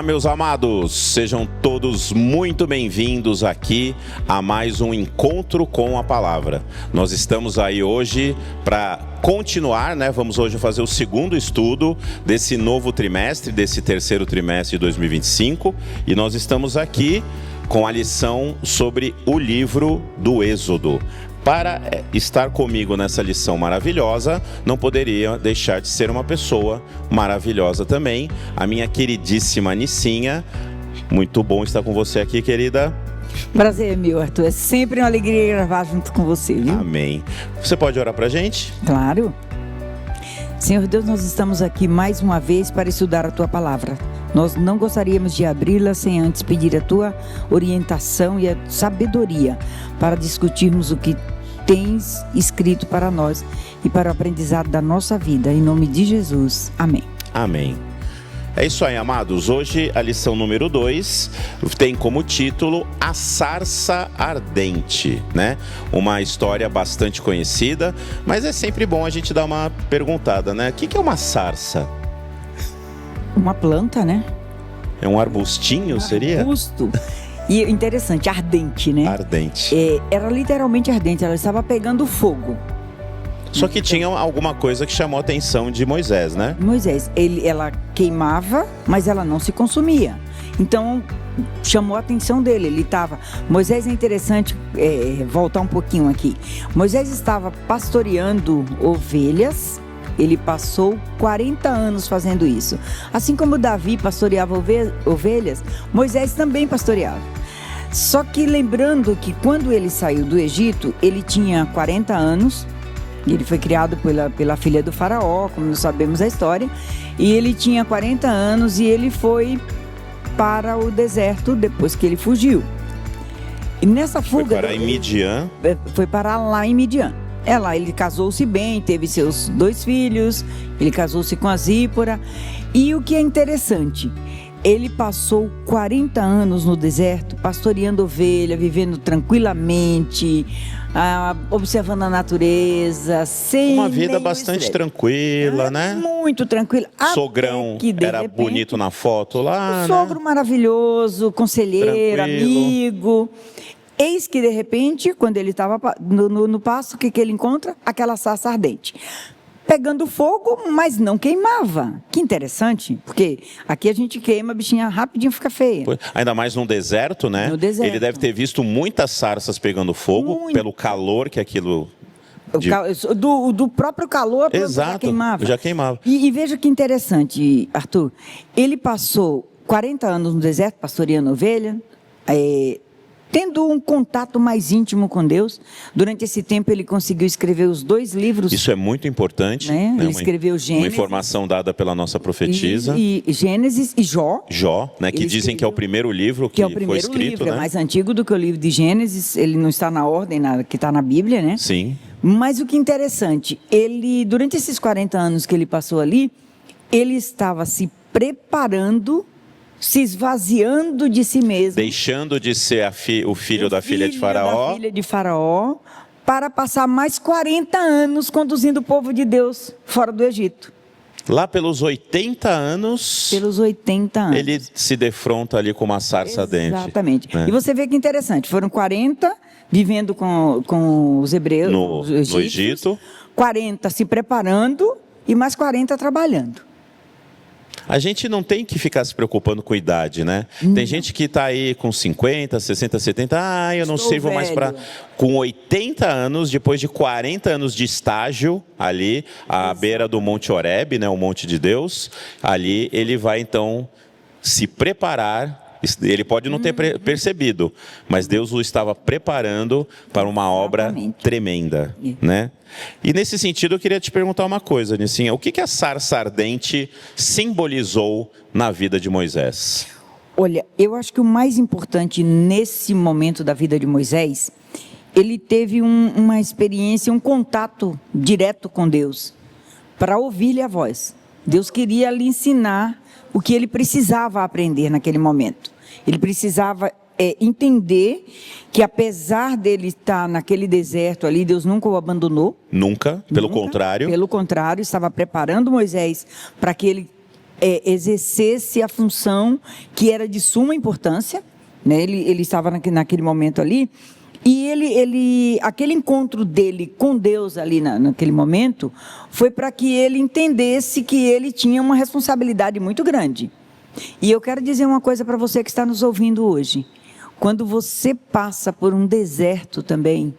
meus amados, sejam todos muito bem-vindos aqui a mais um encontro com a palavra. Nós estamos aí hoje para continuar, né? Vamos hoje fazer o segundo estudo desse novo trimestre, desse terceiro trimestre de 2025, e nós estamos aqui com a lição sobre o livro do Êxodo. Para estar comigo nessa lição maravilhosa, não poderia deixar de ser uma pessoa maravilhosa também, a minha queridíssima Nicinha. Muito bom estar com você aqui, querida. Prazer, meu Arthur. É sempre uma alegria gravar junto com você, viu? Amém. Você pode orar pra gente? Claro. Senhor Deus, nós estamos aqui mais uma vez para estudar a Tua Palavra. Nós não gostaríamos de abri-la sem antes pedir a Tua orientação e a sabedoria para discutirmos o que Tens escrito para nós e para o aprendizado da nossa vida. Em nome de Jesus. Amém. Amém. É isso aí, amados. Hoje a lição número 2 tem como título A Sarça Ardente, né? Uma história bastante conhecida, mas é sempre bom a gente dar uma perguntada, né? O que é uma sarça? Uma planta, né? É um arbustinho, seria? Arbusto. E interessante, ardente, né? Ardente. Era literalmente ardente, ela estava pegando fogo. Só que tinha alguma coisa que chamou a atenção de Moisés, né? Moisés, ela queimava, mas ela não se consumia. Então, chamou a atenção dele. Moisés, é interessante voltar um pouquinho aqui. Moisés estava pastoreando ovelhas. Ele passou 40 anos fazendo isso. Assim como Davi pastoreava ovelhas, Moisés também pastoreava. Só que lembrando que quando ele saiu do Egito, ele tinha 40 anos. Ele foi criado pela filha do faraó, como nós sabemos a história. E ele tinha 40 anos e ele foi para o deserto depois que ele fugiu. E nessa fuga... Foi parar em Midian. Foi parar lá em Midian. Lá ele casou-se bem, teve seus 2 filhos, ele casou-se com a Zípora. E o que é interessante, ele passou 40 anos no deserto, pastoreando ovelha, vivendo tranquilamente, observando a natureza, sem uma vida bastante tranquila, né? Muito tranquila. Sogrão era repente, bonito na foto lá, sogro maravilhoso, conselheiro, amigo. Eis que, de repente, quando ele estava no pasto, o que ele encontra? Aquela sarça ardente. Pegando fogo, mas não queimava. Que interessante, porque aqui a gente queima, a bichinha rapidinho fica feia. Ainda mais no deserto, né? No deserto. Ele deve ter visto muitas sarças pegando fogo, pelo calor que aquilo... Do próprio calor, exato, já queimava. E veja que interessante, Arthur. Ele passou 40 anos no deserto, pastoreando ovelha, tendo um contato mais íntimo com Deus. Durante esse tempo ele conseguiu escrever os 2 livros. Isso é muito importante. Né? Ele escreveu Gênesis. Uma informação dada pela nossa profetisa. E Gênesis e Jó. Jó, né? Que dizem que é o primeiro livro que foi escrito. Livro, né? É mais antigo do que o livro de Gênesis. Ele não está na ordem que está na Bíblia, né? Sim. Mas o que é interessante, durante esses 40 anos que ele passou ali, ele estava se preparando, se esvaziando de si mesmo. Deixando de ser o filho da filha de Faraó. Da filha de Faraó, para passar mais 40 anos conduzindo o povo de Deus fora do Egito. Lá pelos 80 anos... Pelos 80 anos. Ele se defronta ali com uma sarça ardente. Exatamente. Né? E você vê que interessante, foram 40 vivendo com os hebreus, no Egito. 40 se preparando e mais 40 trabalhando. A gente não tem que ficar se preocupando com a idade, né? Tem gente que está aí com 50, 60, 70, eu não sirvo mais para... Com 80 anos, depois de 40 anos de estágio ali, à beira do Monte Horebe, né, o Monte de Deus, ali ele vai então se preparar. Ele pode não ter percebido, mas Deus o estava preparando para uma obra tremenda, né? E nesse sentido eu queria te perguntar uma coisa, Nicinha. O que a sarça ardente simbolizou na vida de Moisés? Olha, eu acho que o mais importante nesse momento da vida de Moisés, ele teve uma experiência, um contato direto com Deus, para ouvir-lhe a voz. Deus queria lhe ensinar o que ele precisava aprender naquele momento. Ele precisava entender que, apesar dele estar naquele deserto ali, Deus nunca o abandonou. Nunca, pelo contrário. Pelo contrário, estava preparando Moisés para que ele exercesse a função que era de suma importância, né? Ele estava naquele momento ali, e aquele encontro dele com Deus ali naquele momento foi para que ele entendesse que ele tinha uma responsabilidade muito grande. E eu quero dizer uma coisa para você que está nos ouvindo hoje. Quando você passa por um deserto também,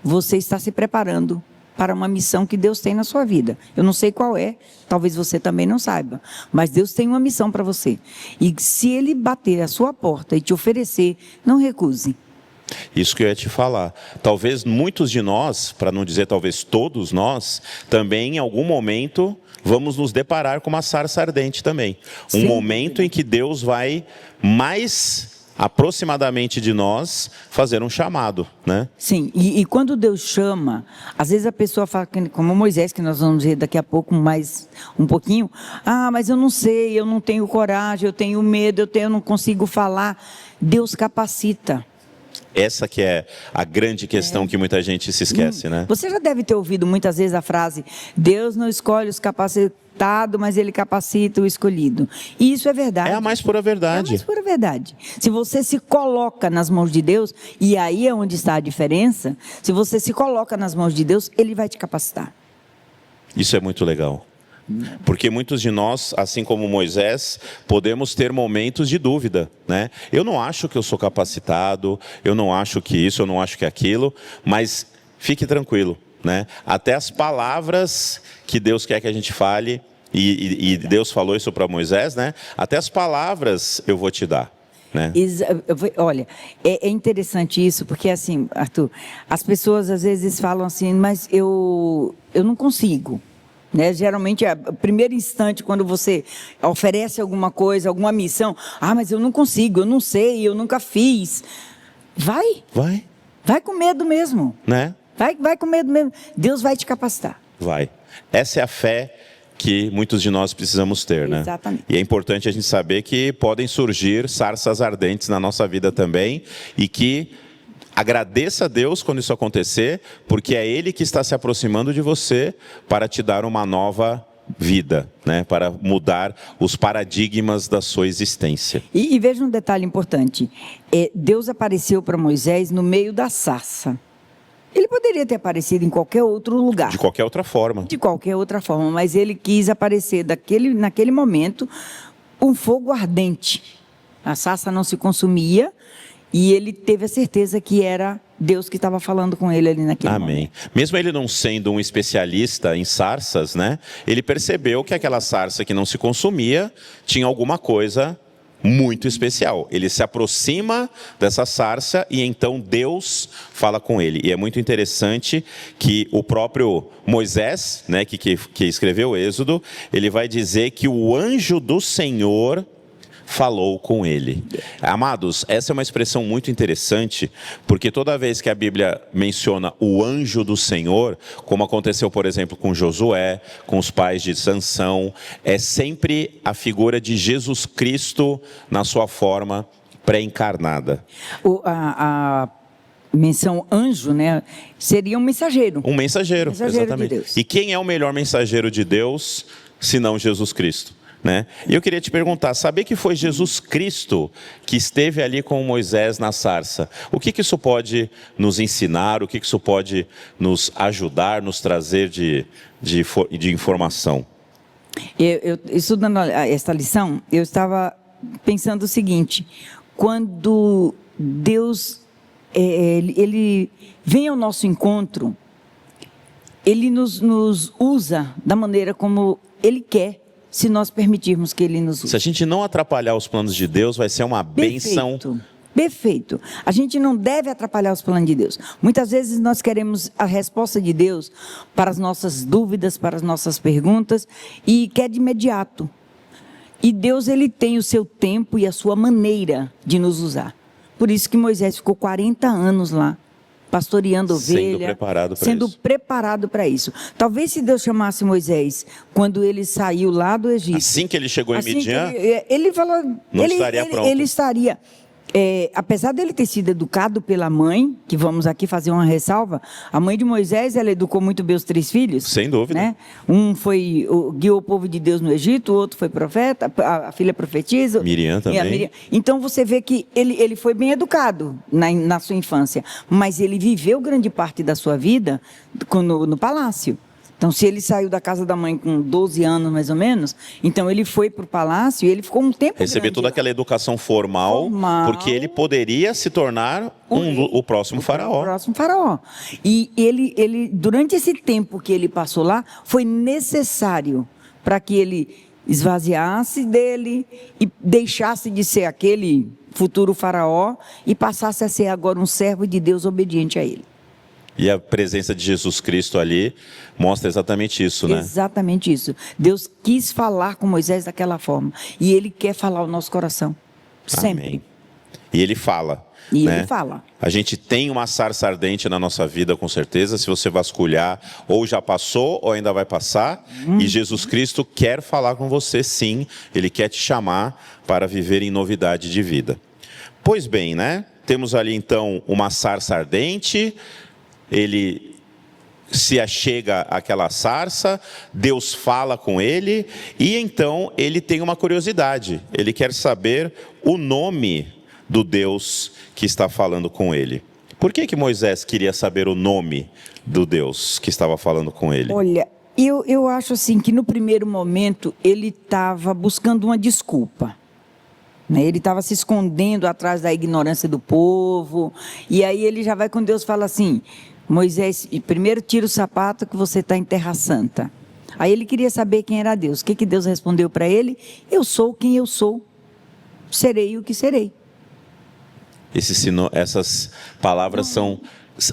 você está se preparando para uma missão que Deus tem na sua vida. Eu não sei qual é, talvez você também não saiba, mas Deus tem uma missão para você. E se Ele bater a sua porta e te oferecer, não recuse. Isso que eu ia te falar. Talvez muitos de nós, para não dizer talvez todos nós, também em algum momento vamos nos deparar com uma sarça ardente também. Um momento em que Deus vai mais aproximadamente de nós fazer um chamado, né? Sim, e quando Deus chama, às vezes a pessoa fala, como Moisés, que nós vamos ver daqui a pouco mais um pouquinho, mas eu não sei, eu não tenho coragem, eu tenho medo, eu não consigo falar. Deus capacita. Essa que é a grande questão que muita gente se esquece, né? Você já deve ter ouvido muitas vezes a frase, Deus não escolhe os capacitados, mas Ele capacita o escolhido. E isso é verdade. É a mais pura verdade. É a mais pura verdade. Se você se coloca nas mãos de Deus, e aí é onde está a diferença, se você se coloca nas mãos de Deus, Ele vai te capacitar. Isso é muito legal. Porque muitos de nós, assim como Moisés, podemos ter momentos de dúvida, né? Eu não acho que eu sou capacitado, eu não acho que isso, eu não acho que aquilo, mas fique tranquilo, né? Até as palavras que Deus quer que a gente fale, e Deus falou isso para Moisés, né? Até as palavras eu vou te dar. Né? Olha, é interessante isso, porque assim, Arthur, as pessoas às vezes falam assim, mas eu não consigo. Né? Geralmente, o primeiro instante, quando você oferece alguma coisa, alguma missão, mas eu não consigo, eu não sei, eu nunca fiz. Vai com medo mesmo, né? Vai com medo mesmo, Deus vai te capacitar. Vai, essa é a fé que muitos de nós precisamos ter, né? Exatamente. E é importante a gente saber que podem surgir sarças ardentes na nossa vida também, e que agradeça a Deus quando isso acontecer, porque é Ele que está se aproximando de você para te dar uma nova vida, né? Para mudar os paradigmas da sua existência. E veja um detalhe importante, Deus apareceu para Moisés no meio da sarça. Ele poderia ter aparecido em qualquer outro lugar. De qualquer outra forma. De qualquer outra forma, mas ele quis aparecer naquele momento, um fogo ardente. A sarça não se consumia, e ele teve a certeza que era Deus que estava falando com ele ali naquele momento. Amém. Mesmo ele não sendo um especialista em sarças, né? Ele percebeu que aquela sarça que não se consumia tinha alguma coisa muito especial. Ele se aproxima dessa sarça e então Deus fala com ele. E é muito interessante que o próprio Moisés, né, que escreveu o Êxodo, ele vai dizer que o anjo do Senhor falou com ele. Amados, essa é uma expressão muito interessante, porque toda vez que a Bíblia menciona o anjo do Senhor, como aconteceu, por exemplo, com Josué, com os pais de Sansão, é sempre a figura de Jesus Cristo na sua forma pré-encarnada. A menção anjo, né, seria um mensageiro. Um mensageiro, exatamente. De Deus. E quem é o melhor mensageiro de Deus, senão Jesus Cristo? Né? E eu queria te perguntar, saber que foi Jesus Cristo que esteve ali com Moisés na sarça, o que isso pode nos ensinar, o que isso pode nos ajudar, nos trazer de informação? Eu estudando esta lição, eu estava pensando o seguinte, quando Deus ele vem ao nosso encontro, Ele nos usa da maneira como Ele quer, se nós permitirmos que Ele nos use. Se a gente não atrapalhar os planos de Deus, vai ser uma bênção. Perfeito. A gente não deve atrapalhar os planos de Deus. Muitas vezes nós queremos a resposta de Deus para as nossas dúvidas, para as nossas perguntas, e quer de imediato. E Deus, Ele tem o seu tempo e a sua maneira de nos usar. Por isso que Moisés ficou 40 anos lá, pastoreando ovelha, sendo preparado para isso. Talvez se Deus chamasse Moisés quando ele saiu lá do Egito, assim que ele chegou em Midian, ele falou, não estaria pronto. Ele estaria. apesar dele ter sido educado pela mãe, que vamos aqui fazer uma ressalva, a mãe de Moisés, ela educou muito bem os 3 filhos. Sem dúvida. Né? Guiou o povo de Deus no Egito, o outro foi profeta, a filha profetiza. Miriam também. Então você vê que ele foi bem educado na sua infância, mas ele viveu grande parte da sua vida no palácio. Então, se ele saiu da casa da mãe com 12 anos, mais ou menos, então ele foi para o palácio e ele ficou um tempo Recebeu toda aquela educação formal, porque ele poderia se tornar o próximo faraó. O próximo faraó. E ele, durante esse tempo que ele passou lá, foi necessário para que ele esvaziasse dele e deixasse de ser aquele futuro faraó e passasse a ser agora um servo de Deus obediente a ele. E a presença de Jesus Cristo ali mostra exatamente isso, né? Exatamente isso. Deus quis falar com Moisés daquela forma. E Ele quer falar ao nosso coração. Sempre. Amém. E Ele fala. E né? Ele fala. A gente tem uma sarça ardente na nossa vida, com certeza. Se você vasculhar, ou já passou, ou ainda vai passar. E Jesus Cristo quer falar com você, sim. Ele quer te chamar para viver em novidade de vida. Pois bem, né? Temos ali, então, uma sarça ardente. Ele se achega àquela sarça, Deus fala com ele, e então ele tem uma curiosidade. Ele quer saber o nome do Deus que está falando com ele. Por que Moisés queria saber o nome do Deus que estava falando com ele? Olha, eu acho assim que no primeiro momento ele estava buscando uma desculpa. Ele estava se escondendo atrás da ignorância do povo, e aí ele já vai com Deus e fala assim: Moisés, primeiro tira o sapato que você está em terra santa. Aí ele queria saber quem era Deus. O que Deus respondeu para ele? Eu sou quem eu sou, serei o que serei. Essas palavras são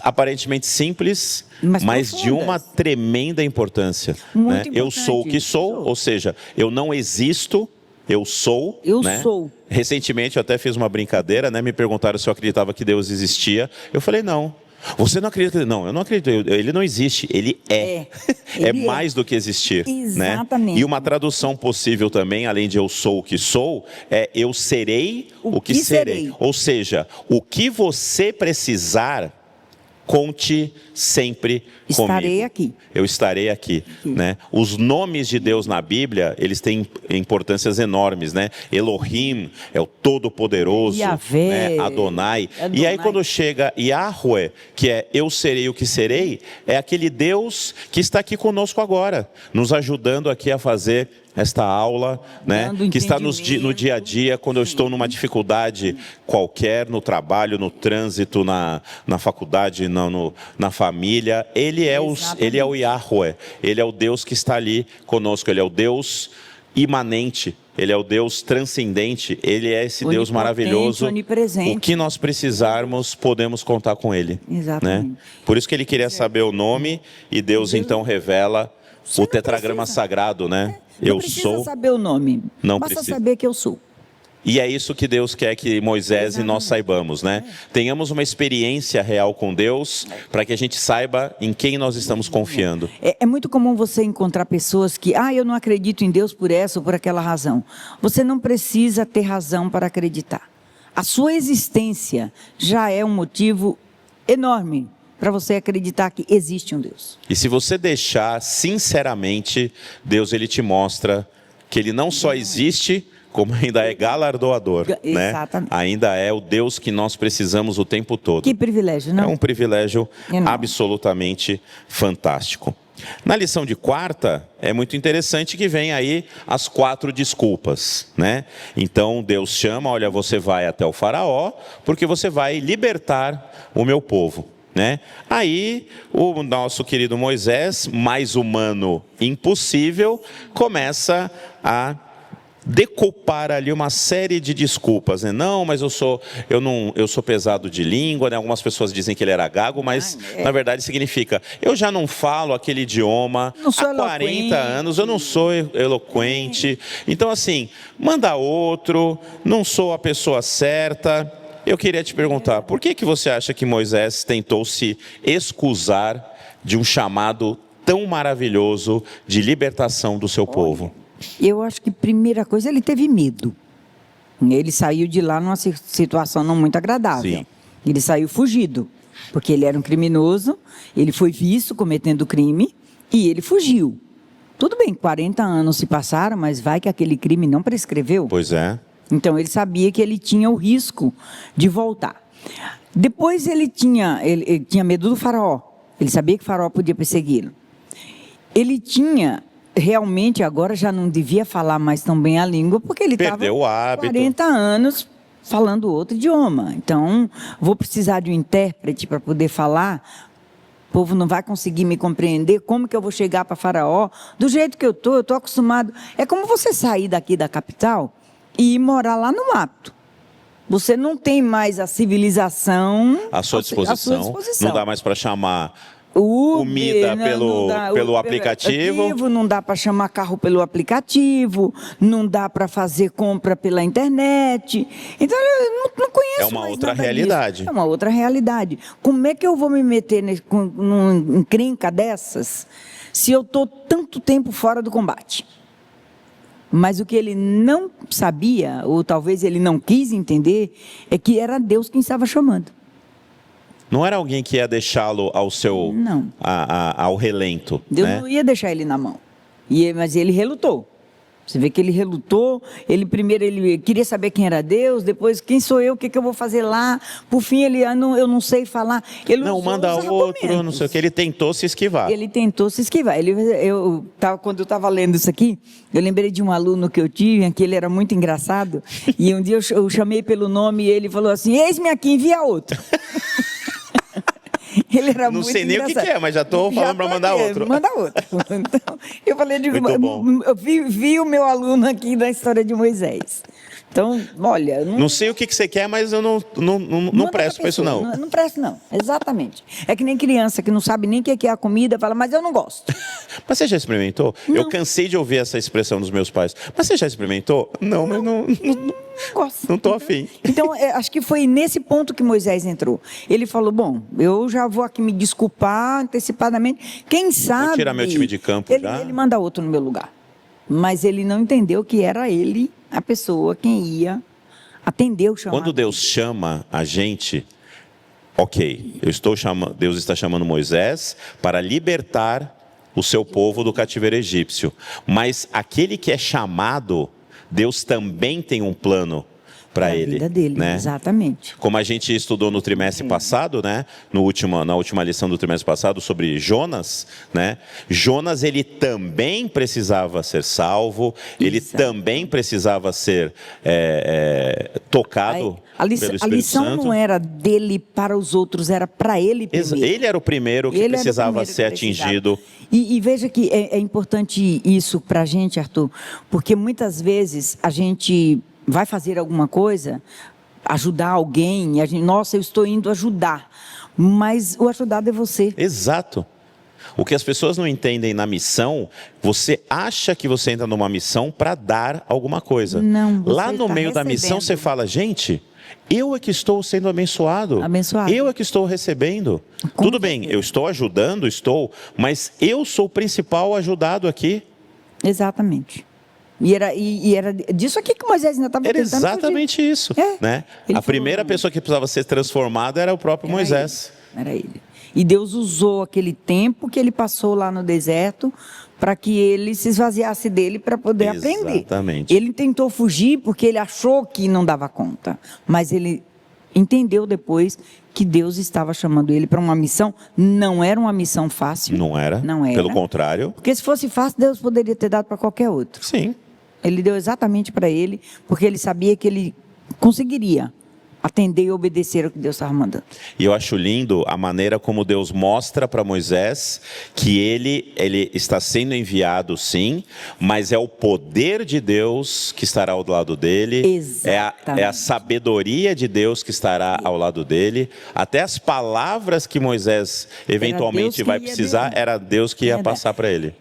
aparentemente simples, mas de uma tremenda importância. Né? Eu sou o que sou, ou seja, eu não existo, eu sou. Eu né? sou. Recentemente eu até fiz uma brincadeira, né? Me perguntaram se eu acreditava que Deus existia. Eu falei, não. Você não acredita? Não, eu não acredito. Ele não existe, ele é. É mais do que existir. Exatamente. Né? E uma tradução possível também, além de eu sou o que sou, é eu serei o que serei. Ou seja, o que você precisar, conte sempre comigo. Estarei aqui. Eu estarei aqui. Né? Os nomes de Deus na Bíblia, eles têm importâncias enormes. Né? Elohim é o Todo-Poderoso. Yahvé, né? Adonai. E aí quando chega Yahweh, que é eu serei o que serei, é aquele Deus que está aqui conosco agora, nos ajudando aqui a fazer esta aula, né, que está no dia a dia, quando eu estou numa dificuldade qualquer, no trabalho, no trânsito, na faculdade, na família. Ele é o Yahweh, ele é o Deus que está ali conosco, ele é o Deus imanente, ele é o Deus transcendente, ele é esse Deus maravilhoso. Onipresente. O que nós precisarmos, podemos contar com ele. Exatamente. Né? Por isso que ele queria saber o nome, e Deus então revela o tetragrama sagrado, né? Não precisa saber o nome, basta saber que eu sou. E é isso que Deus quer que Moisés e nós saibamos, né? Tenhamos uma experiência real com Deus, para que a gente saiba em quem nós estamos confiando. É muito comum você encontrar pessoas que, eu não acredito em Deus por essa ou por aquela razão. Você não precisa ter razão para acreditar. A sua existência já é um motivo enorme para você acreditar que existe um Deus. E se você deixar, sinceramente, Deus ele te mostra que ele não só existe, como ainda é galardoador, né? Exatamente. Ainda é o Deus que nós precisamos o tempo todo. Que privilégio, não? É um privilégio enorme. Absolutamente fantástico. Na lição de quarta, é muito interessante que vem aí as 4 desculpas, né? Então Deus chama, olha, você vai até o faraó, porque você vai libertar o meu povo. Né? Aí o nosso querido Moisés, mais humano impossível, começa a decupar ali uma série de desculpas, né? Não, mas eu sou pesado de língua, né? Algumas pessoas dizem que ele era gago, mas na verdade significa, eu já não falo aquele idioma há 40 anos, eu não sou eloquente, então assim, manda outro, não sou a pessoa certa. Eu queria te perguntar, por que você acha que Moisés tentou se excusar de um chamado tão maravilhoso de libertação do seu povo? Eu acho que, primeira coisa, ele teve medo. Ele saiu de lá numa situação não muito agradável. Sim. Ele saiu fugido, porque ele era um criminoso, ele foi visto cometendo crime e ele fugiu. Tudo bem, 40 anos se passaram, mas vai que aquele crime não prescreveu. Pois é. Então, ele sabia que ele tinha o risco de voltar. Depois, ele tinha medo do faraó. Ele sabia que o faraó podia persegui-lo. Ele tinha, realmente, agora já não devia falar mais tão bem a língua, porque ele estava Perdeu o hábito. 40 anos falando outro idioma. Então, vou precisar de um intérprete para poder falar. O povo não vai conseguir me compreender. Como que eu vou chegar para Faraó? Do jeito que eu estou acostumado. É como você sair daqui da capital e ir morar lá no mato. Você não tem mais a civilização À sua disposição. Não dá mais para chamar Uber, comida não dá pelo Uber aplicativo. Não dá para chamar carro pelo aplicativo, não dá para fazer compra pela internet. Então, eu não conheço É uma mais outra nada realidade. disso. É uma outra realidade. Como é que eu vou me meter numa encrenca dessas se eu estou tanto tempo fora do combate? Mas o que ele não sabia, ou talvez ele não quis entender, é que era Deus quem estava chamando. Não era alguém que ia deixá-lo ao seu Não. ao relento. Deus né? não ia deixar ele na mão. Mas ele relutou. Você vê que ele relutou. Primeiro ele queria saber quem era Deus, depois quem sou eu, o que eu vou fazer lá. Por fim ele, eu não sei falar. Ele Não, manda outro, não sei o que. Ele tentou se esquivar. Ele tentou se esquivar. Quando eu estava lendo isso aqui, eu lembrei de um aluno que eu tive, que ele era muito engraçado. E um dia eu chamei pelo nome e ele falou assim: eis-me aqui, envia outro. Ele era Não muito sei nem engraçado. o que é, mas já estou falando para mandar outro. Manda outro. Então, eu falei, Muito bom. eu vi o meu aluno aqui da história de Moisés. Então, olha... Não sei o que você quer, mas eu não presto para isso, não. Não presto, não. Exatamente. É que nem criança que não sabe nem o que é a comida, fala, mas eu não gosto. Mas você já experimentou? Não. Eu cansei de ouvir essa expressão dos meus pais. Mas você já experimentou? Não, mas não Gosto. não estou afim. Então, acho que foi nesse ponto que Moisés entrou. Ele falou, bom, eu já vou aqui me desculpar antecipadamente. Quem sabe... Vou tirar meu time de campo já. Ele manda outro no meu lugar. Mas ele não entendeu que era ele a pessoa quem ia atender o chamado. Quando Deus chama a gente, ok, Deus está chamando Moisés para libertar o seu povo do cativeiro egípcio. Mas aquele que é chamado, Deus também tem um plano para ele. A vida dele, né? Exatamente. Como a gente estudou no trimestre passado, né? Na última lição do trimestre passado sobre Jonas, né? Jonas, ele também precisava ser salvo, ele também precisava ser tocado pelo Espírito A lição Santo. não era dele para os outros, era para ele primeiro. Ele era o primeiro que precisava ser atingido. E veja que é importante isso para a gente, Arthur, porque muitas vezes a gente vai fazer alguma coisa, ajudar alguém, nossa, eu estou indo ajudar, mas o ajudado é você. Exato. O que as pessoas não entendem na missão, você acha que você entra numa missão para dar alguma coisa. Não, você lá no está meio da missão recebendo. você fala, gente, eu é que estou sendo abençoado. Abençoado. Eu é que estou recebendo. Com Tudo bem, eu estou ajudando, mas eu sou o principal ajudado aqui. Exatamente. E era disso aqui que Moisés ainda estava Era tentando exatamente fugir. isso. É. Né? Ele A primeira falou, pessoa que precisava ser transformada era o próprio Moisés. Era ele. E Deus usou aquele tempo que ele passou lá no deserto para que ele se esvaziasse dele para poder aprender. Exatamente. Ele tentou fugir porque ele achou que não dava conta, mas ele entendeu depois que Deus estava chamando ele para uma missão. Não era uma missão fácil. Não era. Não era. Pelo contrário. Porque se fosse fácil, Deus poderia ter dado para qualquer outro. Sim. Ele deu exatamente para ele, porque ele sabia que ele conseguiria atender e obedecer ao que Deus estava mandando. E eu acho lindo a maneira como Deus mostra para Moisés que ele está sendo enviado, sim, mas é o poder de Deus que estará ao lado dele. Exatamente. É a sabedoria de Deus que estará ao lado dele. Até as palavras que Moisés eventualmente vai precisar, era Deus que ia passar para ele.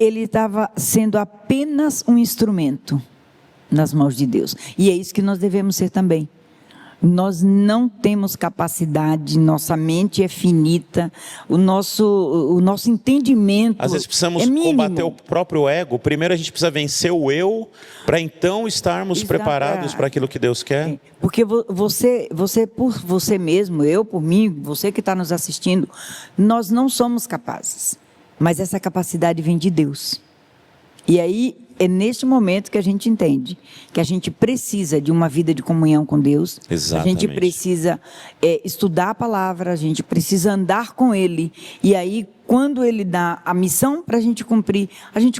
Ele estava sendo apenas um instrumento nas mãos de Deus. E é isso que nós devemos ser também. Nós não temos capacidade, nossa mente é finita, o nosso entendimento Às vezes precisamos é mínimo. combater o próprio ego. Primeiro a gente precisa vencer o eu, para então estarmos preparados para aquilo que Deus quer. Porque você por você mesmo, eu por mim, você que está nos assistindo, nós não somos capazes. Mas essa capacidade vem de Deus. E aí é neste momento que a gente entende que a gente precisa de uma vida de comunhão com Deus. Exatamente. A gente precisa estudar a palavra, a gente precisa andar com Ele. E aí, quando Ele dá a missão para a gente cumpre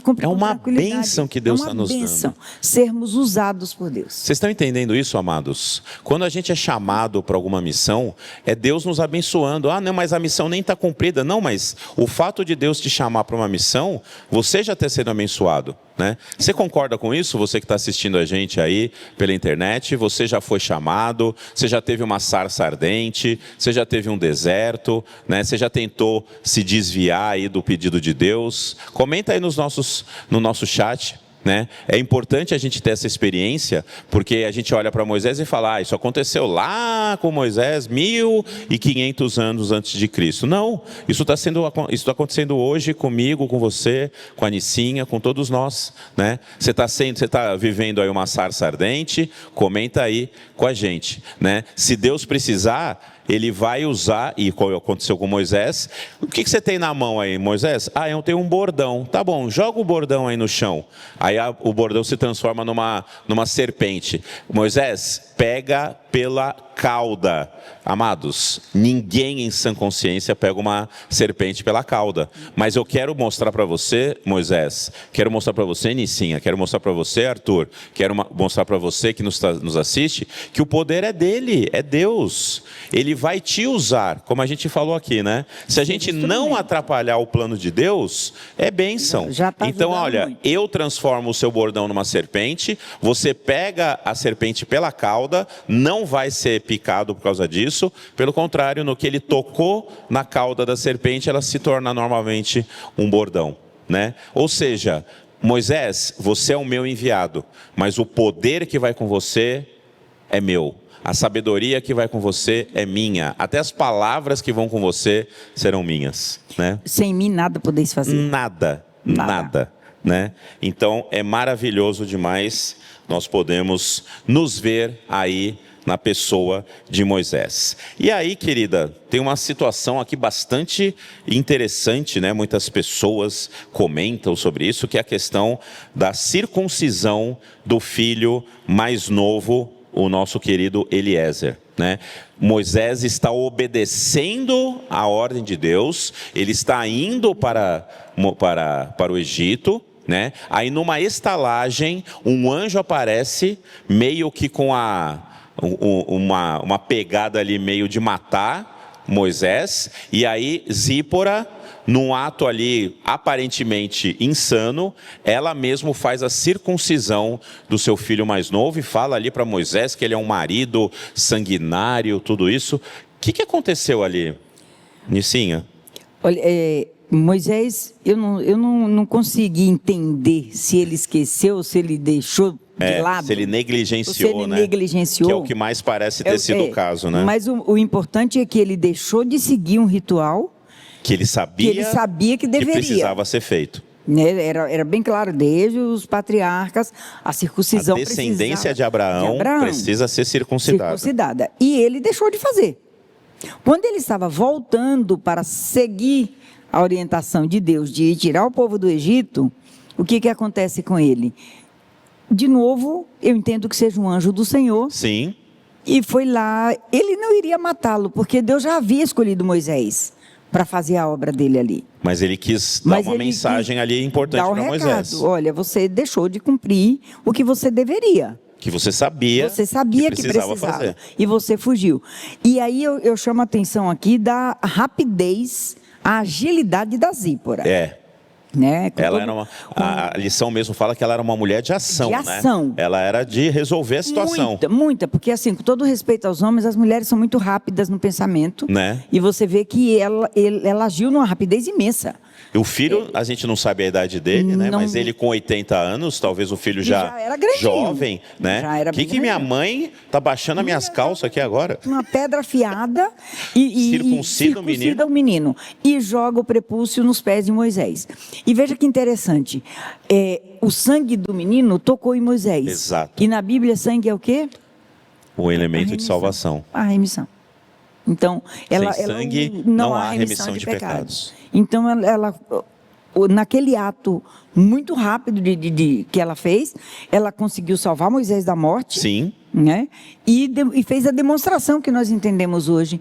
com tranquilidade. É uma bênção que Deus está nos dando. Sermos usados por Deus. Vocês estão entendendo isso, amados? Quando a gente é chamado para alguma missão, é Deus nos abençoando. Ah, não, mas a missão nem está cumprida. Não, mas o fato de Deus te chamar para uma missão, você já está sendo abençoado. Né? Você concorda com isso? Você que está assistindo a gente aí pela internet, você já foi chamado, você já teve uma sarça ardente, você já teve um deserto, né? Você já tentou se desviar aí do pedido de Deus? Comenta aí no nosso chat. Né? É importante a gente ter essa experiência, porque a gente olha para Moisés e fala, isso aconteceu lá com Moisés 1500 anos antes de Cristo. Não, isso está acontecendo hoje comigo, com você, com a Nicinha, com todos nós. Né? Você está vivendo aí uma sarça ardente, comenta aí com a gente. Né? Se Deus precisar, Ele vai usar, e como aconteceu com Moisés, o que você tem na mão aí, Moisés? Ah, eu tenho um bordão. Tá bom, joga o bordão aí no chão. Aí o bordão se transforma numa serpente. Moisés, pega pela cauda. Amados, ninguém em sã consciência pega uma serpente pela cauda. Mas eu quero mostrar para você, Moisés, quero mostrar para você, Nicinha, quero mostrar para você, Arthur, quero mostrar para você que nos assiste, que o poder é dele, é Deus. Ele vai te usar, como a gente falou aqui, né? Se a gente não atrapalhar o plano de Deus, é bênção. Então, olha, muito. Eu transformo o seu bordão numa serpente, você pega a serpente pela cauda, não vai ser picado por causa disso, pelo contrário, no que ele tocou na cauda da serpente, ela se torna normalmente um bordão, né? Ou seja, Moisés, você é o meu enviado, mas o poder que vai com você é meu. A sabedoria que vai com você é minha. Até as palavras que vão com você serão minhas, né? Sem mim nada podeis fazer. Nada. Né? Então é maravilhoso demais nós podemos nos ver aí na pessoa de Moisés. E aí, querida, tem uma situação aqui bastante interessante, né? Muitas pessoas comentam sobre isso, que é a questão da circuncisão do filho mais novo, o nosso querido Eliezer. Né? Moisés está obedecendo a ordem de Deus, ele está indo para o Egito, né? Aí numa estalagem, um anjo aparece, meio que com uma pegada ali meio de matar Moisés, e aí Zípora, num ato ali aparentemente insano, ela mesmo faz a circuncisão do seu filho mais novo e fala ali para Moisés que ele é um marido sanguinário, tudo isso. O que aconteceu ali, Nicinha? Olha, Moisés, eu não consegui entender se ele esqueceu, se ele deixou de lado. Se ele negligenciou, né? Negligenciou. Que é o que mais parece ter sido o caso, né? Mas o importante é que ele deixou de seguir um ritual que ele sabia que deveria, que precisava ser feito. Era bem claro, desde os patriarcas, a circuncisão. A descendência de Abraão precisa ser circuncidada. E ele deixou de fazer. Quando ele estava voltando para seguir a orientação de Deus de tirar o povo do Egito, o que acontece com ele? De novo, eu entendo que seja um anjo do Senhor. Sim. E foi lá, ele não iria matá-lo, porque Deus já havia escolhido Moisés para fazer a obra dele ali. Mas ele quis dar uma mensagem ali importante para Moisés. Olha, você deixou de cumprir o que você deveria. Que você sabia que precisava fazer. E você fugiu. E aí eu chamo a atenção aqui da rapidez, a agilidade da Zípora. Né? Ela era a lição mesmo fala que ela era uma mulher de ação, né? Ela era de resolver a situação. Muita, porque assim, com todo respeito aos homens, as mulheres são muito rápidas no pensamento, né? E você vê que ela agiu numa rapidez imensa. O filho, a gente não sabe a idade dele, né? Mas ele com 80 anos, talvez o filho já era grandinho. jovem, né? Já era O que minha mãe tá baixando as minhas calças aqui agora? Uma pedra afiada e Circuncida o menino. E joga o prepúcio nos pés de Moisés. E veja que interessante. O sangue do menino tocou em Moisés. Exato. E na Bíblia, sangue é o quê? O elemento de salvação. A remissão. Então, sem sangue não há remissão de pecados. Então, naquele ato muito rápido que ela fez, ela conseguiu salvar Moisés da morte. Sim. Né? E fez a demonstração que nós entendemos hoje,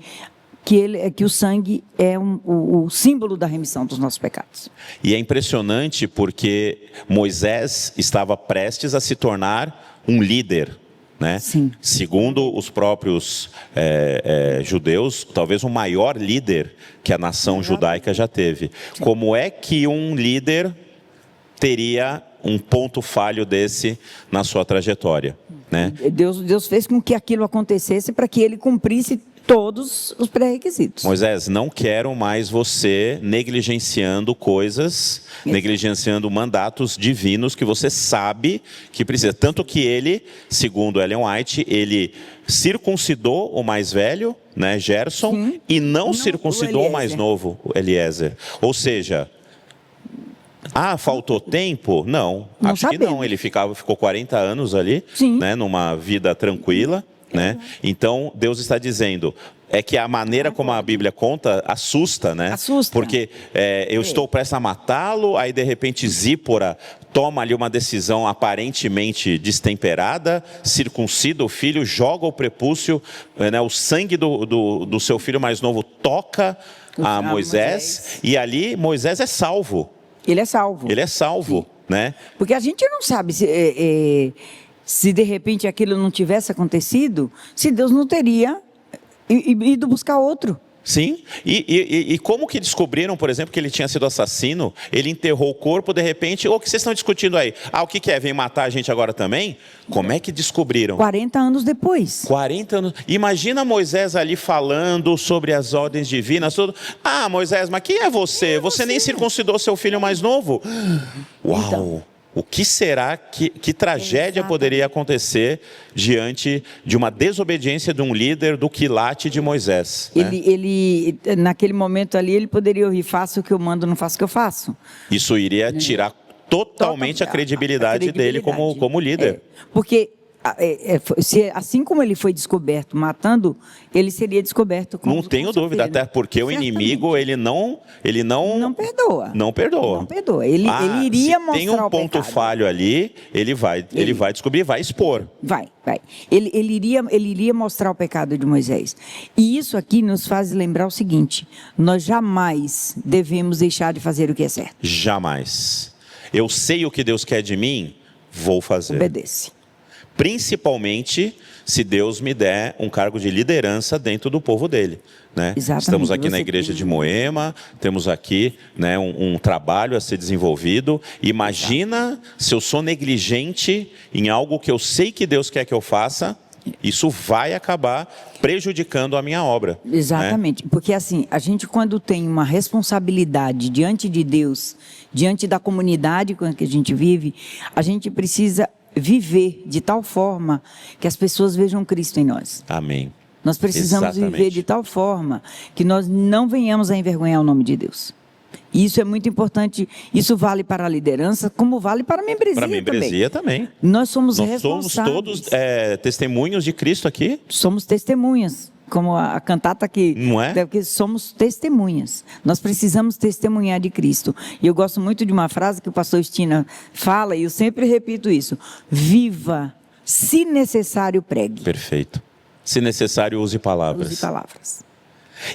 que o sangue é o símbolo da remissão dos nossos pecados. E é impressionante porque Moisés estava prestes a se tornar um líder. Né? Sim. Segundo os próprios judeus, talvez o maior líder que a nação judaica já teve. Sim. Como é que um líder teria um ponto falho desse na sua trajetória? Né? Deus fez com que aquilo acontecesse para que ele cumprisse todos os pré-requisitos. Moisés, não quero mais você negligenciando coisas, negligenciando mandatos divinos que você sabe que precisa. Tanto que ele, segundo Ellen White, ele circuncidou o mais velho, né, Gerson, sim, e não circuncidou o mais novo, Eliezer. Ou seja, faltou tempo? Não, acho sabemos. Que não. Ele ficou 40 anos ali, né, numa vida tranquila. Né? Então, Deus está dizendo, que a maneira como a Bíblia conta assusta, né? Assusta. Porque eu estou prestes a matá-lo, aí de repente Zípora toma ali uma decisão aparentemente destemperada, circuncida o filho, joga o prepúcio, né? O sangue do seu filho mais novo toca a Moisés, e ali Moisés é salvo. Ele é salvo. Ele é salvo, né? Porque a gente não sabe se de repente aquilo não tivesse acontecido, se Deus não teria ido buscar outro. Sim, e como que descobriram, por exemplo, que ele tinha sido assassino, ele enterrou o corpo, de repente, o que vocês estão discutindo aí? O que é? Vem matar a gente agora também? Como é que descobriram? 40 anos depois. 40 anos. Imagina Moisés ali falando sobre as ordens divinas, tudo. Moisés, mas quem é você? Você nem circuncidou seu filho mais novo? Uau! Então, o que será que tragédia poderia acontecer diante de uma desobediência de um líder do quilate de Moisés? Né? Ele, naquele momento ali, ele poderia ouvir, faço o que eu mando, não faço o que eu faço. Isso iria tirar totalmente a credibilidade dele como líder. Porque assim como ele foi descoberto matando, ele seria descoberto como... Não tenho dúvida, até porque o inimigo, ele não perdoa. Não perdoa. Não perdoa. Ele iria mostrar tem um ponto falho ali, ele vai descobrir, vai expor. Vai. Ele iria mostrar o pecado de Moisés. E isso aqui nos faz lembrar o seguinte, nós jamais devemos deixar de fazer o que é certo. Jamais. Eu sei o que Deus quer de mim, vou fazer. Obedece. Principalmente se Deus me der um cargo de liderança dentro do povo dele. Né? Estamos aqui na igreja de Moema, temos aqui, né, um trabalho a ser desenvolvido. Imagina se eu sou negligente em algo que eu sei que Deus quer que eu faça, isso vai acabar prejudicando a minha obra. Exatamente, né? Porque assim, a gente quando tem uma responsabilidade diante de Deus, diante da comunidade com que a gente vive, a gente precisa viver de tal forma que as pessoas vejam Cristo em nós. Amém. Nós precisamos viver de tal forma que nós não venhamos a envergonhar o nome de Deus. E isso é muito importante, isso vale para a liderança, como vale para a membresia também. Para a membresia também. Nós somos responsáveis. Somos todos testemunhos de Cristo aqui? Somos testemunhas. Como a cantata que... Não é? Porque somos testemunhas. Nós precisamos testemunhar de Cristo. E eu gosto muito de uma frase que o pastor Estina fala, e eu sempre repito isso. Viva, se necessário pregue. Perfeito. Se necessário, use palavras. Use palavras.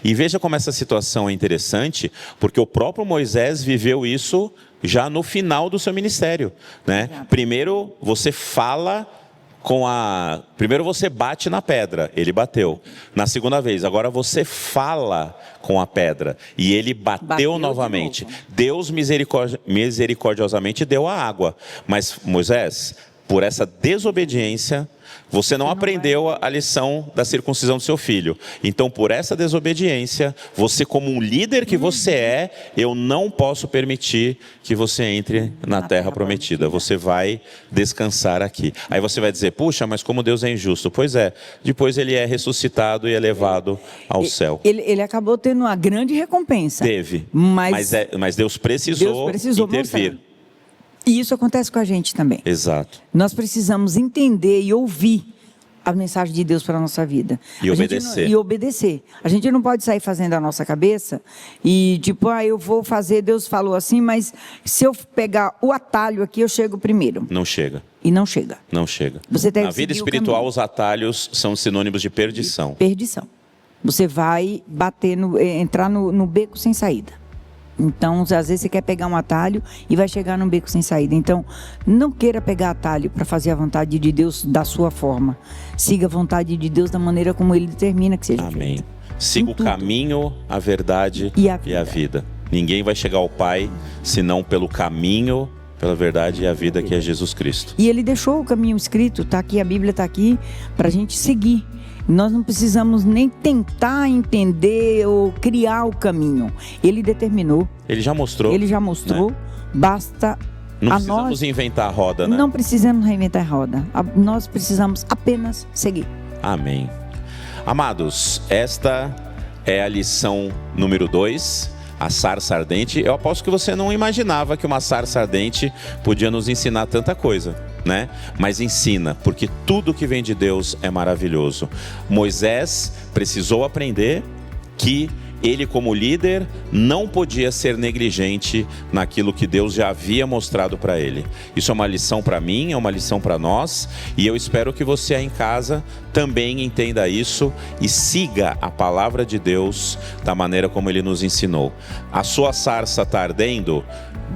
E veja como essa situação é interessante, porque o próprio Moisés viveu isso já no final do seu ministério. Né? Primeiro, você fala... Primeiro você bate na pedra, ele bateu. Na segunda vez, agora você fala com a pedra e ele bateu novamente. Deus misericordiosamente deu a água. Mas Moisés, por essa desobediência, Você não aprendeu a lição da circuncisão do seu filho. Então, por essa desobediência, você como um líder que você é, eu não posso permitir que você entre na terra prometida. Você vai descansar aqui. Aí você vai dizer, puxa, mas como Deus é injusto. Pois é, depois ele é ressuscitado e elevado ao céu. Ele acabou tendo uma grande recompensa. Teve, mas Deus precisou intervir. Mostrar. E isso acontece com a gente também. Exato. Nós precisamos entender e ouvir a mensagem de Deus para a nossa vida. E obedecer. E obedecer. A gente não pode sair fazendo a nossa cabeça e tipo, eu vou fazer, Deus falou assim, mas se eu pegar o atalho aqui, eu chego primeiro. Não chega. E não chega. Não chega. Você tem Na vida espiritual, os atalhos são sinônimos de perdição. Perdição. Você vai entrar no beco sem saída. Então, às vezes você quer pegar um atalho e vai chegar num beco sem saída. Então, não queira pegar atalho para fazer a vontade de Deus da sua forma. Siga a vontade de Deus da maneira como Ele determina que seja. Amém. Feita. Siga o caminho, a verdade e a vida. Ninguém vai chegar ao Pai senão pelo caminho, pela verdade e a vida que é Jesus Cristo. E Ele deixou o caminho escrito, está aqui, a Bíblia está aqui para a gente seguir. Nós não precisamos nem tentar entender ou criar o caminho. Ele determinou. Ele já mostrou. Né? Basta não precisamos inventar a roda, né? Não precisamos reinventar a roda. Nós precisamos apenas seguir. Amém. Amados, esta é a lição número 2, a sarça ardente. Eu aposto que você não imaginava que uma sarça ardente podia nos ensinar tanta coisa, né? Mas ensina, porque tudo que vem de Deus é maravilhoso. Moisés precisou aprender que ele, como líder, não podia ser negligente naquilo que Deus já havia mostrado para ele. Isso é uma lição para mim, é uma lição para nós, e eu espero que você aí em casa também entenda isso e siga a palavra de Deus da maneira como Ele nos ensinou. A sua sarça está ardendo?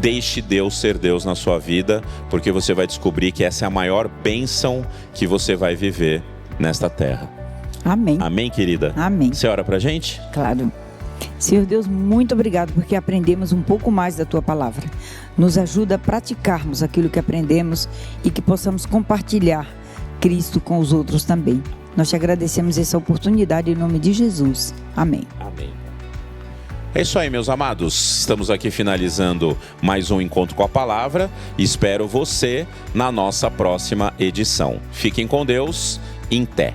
Deixe Deus ser Deus na sua vida, porque você vai descobrir que essa é a maior bênção que você vai viver nesta terra. Amém. Amém, querida? Amém. Você ora pra gente? Claro. Senhor Deus, muito obrigado porque aprendemos um pouco mais da Tua palavra. Nos ajuda a praticarmos aquilo que aprendemos e que possamos compartilhar Cristo com os outros também. Nós te agradecemos essa oportunidade em nome de Jesus. Amém. Amém. É isso aí, meus amados. Estamos aqui finalizando mais um Encontro com a Palavra. Espero você na nossa próxima edição. Fiquem com Deus. Em té.